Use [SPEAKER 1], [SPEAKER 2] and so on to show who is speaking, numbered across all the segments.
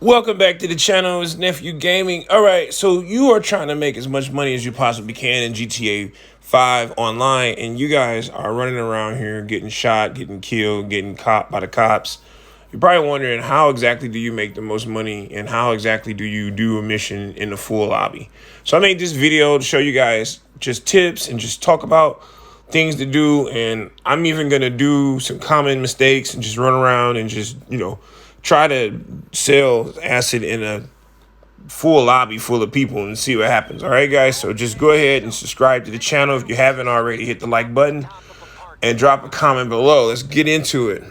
[SPEAKER 1] Welcome back to the channel. It's Nephew Gaming. All right, so you are trying to make as much money as you possibly can in GTA 5 online, and you guys are running around here getting shot, getting killed, getting caught by the cops. You're probably wondering, how exactly do you make the most money, and how exactly do you do a mission in the full lobby? So I made this video to show you guys just tips and just talk about things to do, and I'm even gonna do some common mistakes and just run around and just try to sell acid in a full lobby full of people and see what happens. All right, guys, so just go ahead and subscribe to the channel if you haven't already. Hit the like button and drop a comment below. Let's get into it.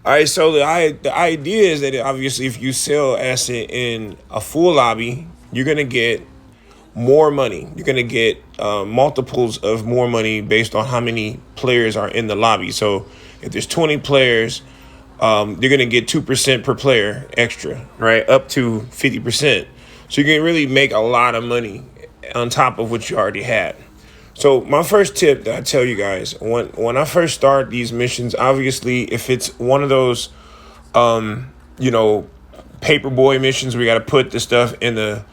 [SPEAKER 1] All right, so the idea is that obviously if you sell acid in a full lobby, you're gonna get more money. You're gonna get multiples of more money based on how many players are in the lobby. So if there's 20 players, you're gonna get 2% per player extra, right? Up to 50%. So you can really make a lot of money on top of what you already had. So my first tip that I tell you guys, when I first start these missions, obviously if it's one of those paperboy missions where you gotta put the stuff in the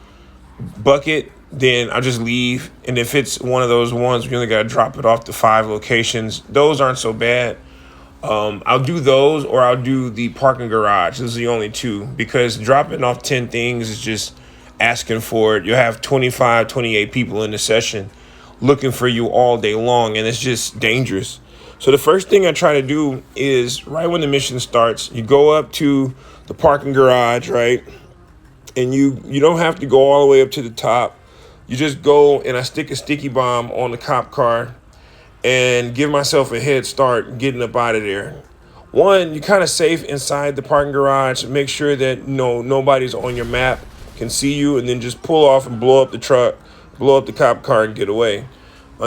[SPEAKER 1] bucket, then I'll just leave. And if it's one of those ones where you only gotta drop it off to 5 locations, those aren't so bad. I'll do those, or I'll do the parking garage. Those are the only two, because dropping off 10 things is just asking for it. You'll have 25, 28 people in the session looking for you all day long, and it's just dangerous. So the first thing I try to do is, right when the mission starts, you go up to the parking garage, right? And you don't have to go all the way up to the top. You just go, and I stick a sticky bomb on the cop car and give myself a head start getting up out of there. One, you're kind of safe inside the parking garage. Make sure that nobody's on your map can see you, and then just pull off and blow up the truck, blow up the cop car, and get away.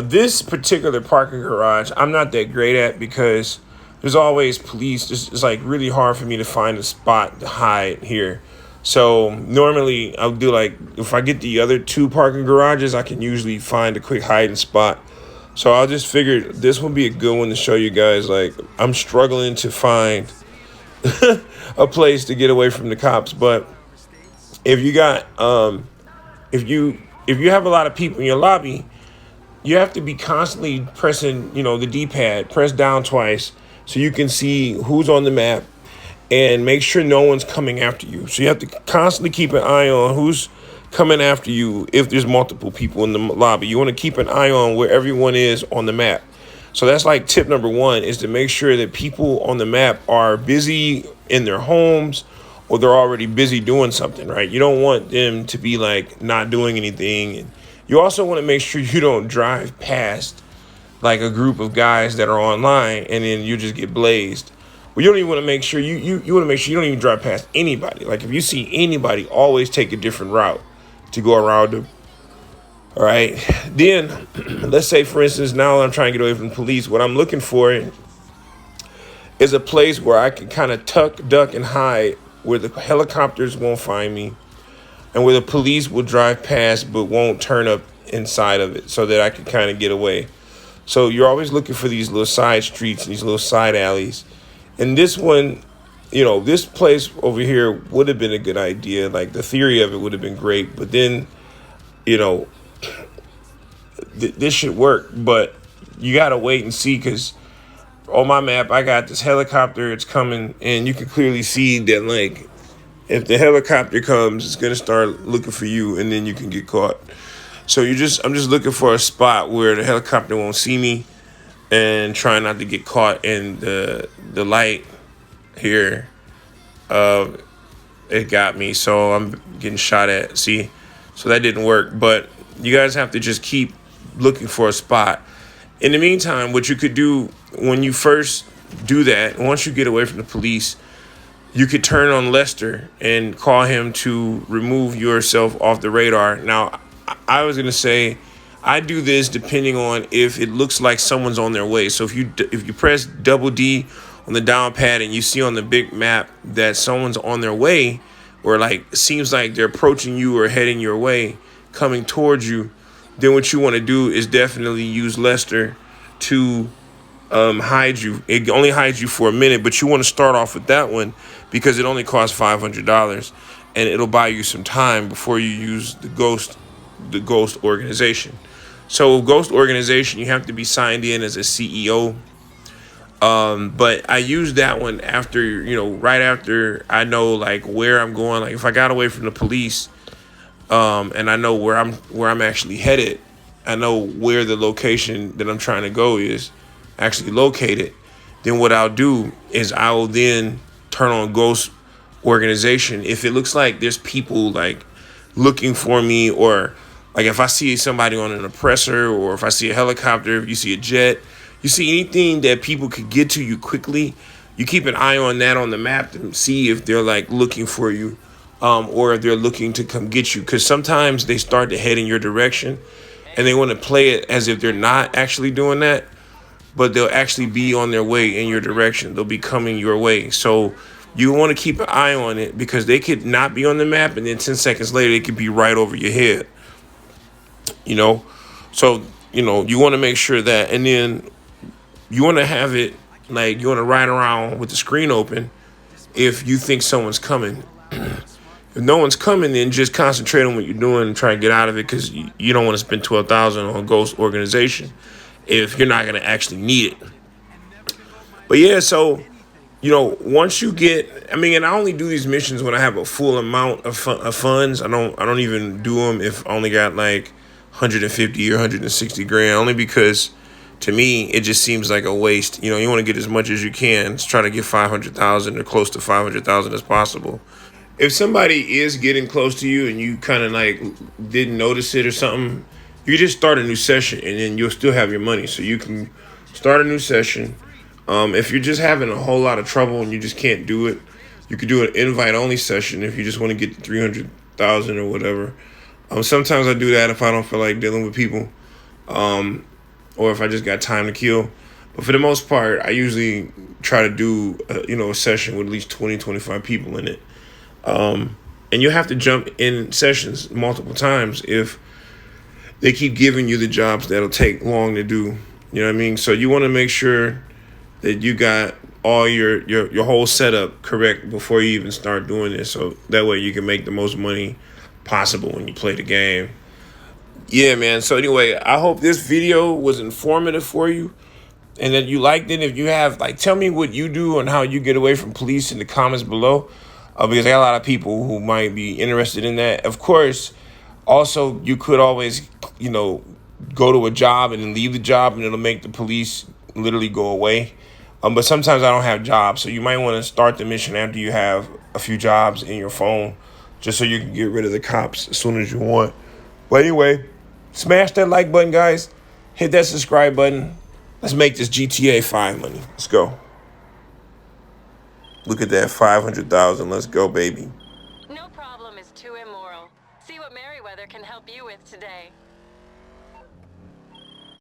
[SPEAKER 1] This particular parking garage, I'm not that great at, because there's always police. It's like really hard for me to find a spot to hide here. So normally I'll do, like, if I get the other 2 parking garages, I can usually find a quick hiding spot. So I just figured this would be a good one to show you guys. Like, I'm struggling to find a place to get away from the cops. But if you got if you have a lot of people in your lobby, you have to be constantly pressing the D-pad, press down twice, so you can see who's on the map and make sure no one's coming after you. So you have to constantly keep an eye on who's coming after you. If there's multiple people in the lobby, you want to keep an eye on where everyone is on the map. So that's like tip number 1, is to make sure that people on the map are busy in their homes, or they're already busy doing something, right? You don't want them to be like not doing anything. And you also want to make sure you don't drive past like a group of guys that are online and then you just get blazed. Well, you don't even want to make sure you want to make sure you don't even drive past anybody. Like, if you see anybody, always take a different route to go around them. All right. Then let's say, for instance, now I'm trying to get away from the police. What I'm looking for is a place where I can kind of tuck, duck, and hide, where the helicopters won't find me and where the police will drive past but won't turn up inside of it, so that I can kind of get away. So you're always looking for these little side streets and these little side alleys. And this one, this place over here would have been a good idea. Like, the theory of it would have been great, but then, this should work, but you got to wait and see, because on my map, I got this helicopter. It's coming, and you can clearly see that, like, if the helicopter comes, it's going to start looking for you, and then you can get caught. So I'm just looking for a spot where the helicopter won't see me, and try not to get caught in the light here. It got me, so I'm getting shot at. See, so that didn't work. But you guys have to just keep looking for a spot. In the meantime, what you could do when you first do that, once you get away from the police, you could turn on Lester and call him to remove yourself off the radar. Now, I was gonna say, I do this depending on if it looks like someone's on their way. So if you press double D on the down pad and you see on the big map that someone's on their way, or like seems like they're approaching you or heading your way, coming towards you, then what you want to do is definitely use Lester to hide you. It only hides you for a minute, but you want to start off with that one, because it only costs $500, and it'll buy you some time before you use the Ghost organization. So Ghost organization, you have to be signed in as a CEO. But I use that one after, right after I know like where I'm going. Like if I got away from the police, and I know where I'm actually headed, I know where the location that I'm trying to go is actually located. Then what I'll do is I will then turn on Ghost organization. If it looks like there's people like looking for me, or like if I see somebody on an oppressor, or if I see a helicopter, if you see a jet, you see anything that people could get to you quickly, you keep an eye on that on the map to see if they're like looking for you, or if they're looking to come get you. Because sometimes they start to head in your direction and they want to play it as if they're not actually doing that, but they'll actually be on their way in your direction. They'll be coming your way. So you want to keep an eye on it, because they could not be on the map and then 10 seconds later they could be right over your head. So you want to make sure that, and then you want to have it like you want to ride around with the screen open if you think someone's coming. If no one's coming, then just concentrate on what you're doing and try and get out of it, because you don't want to spend $12,000 on Ghost organization if you're not going to actually need it. But yeah, so once you get, and I only do these missions when I have a full amount of funds. I don't even do them if I only got like 150 or 160 grand, only because to me it just seems like a waste. You want to get as much as you can. Let's try to get 500,000 or close to 500,000 as possible. If somebody is getting close to you and you kind of like didn't notice it or something, you just start a new session and then you'll still have your money. So you can start a new session. If you're just having a whole lot of trouble and you just can't do it, you could do an invite only session if you just want to get 300,000 or whatever. Sometimes I do that if I don't feel like dealing with people, or if I just got time to kill. But for the most part, I usually try to do a session with at least 20, 25 people in it. And you have to jump in sessions multiple times if they keep giving you the jobs that'll take long to do. You know what I mean? So you want to make sure that you got all your whole setup correct before you even start doing this. So that way you can make the most money possible when you play the game. Yeah, man. So anyway, I hope this video was informative for you and that you liked it. If you have, tell me what you do and how you get away from police in the comments below. Because I got a lot of people who might be interested in that. Of course, also, you could always, go to a job and then leave the job and it'll make the police literally go away. But sometimes I don't have jobs. So you might want to start the mission after you have a few jobs in your phone, just so you can get rid of the cops as soon as you want. But anyway, smash that like button, guys. Hit that subscribe button. Let's make this GTA 5 money. Let's go. Look at that, 500,000. Let's go, baby.
[SPEAKER 2] No problem is too immoral. See what Merryweather can help you with today.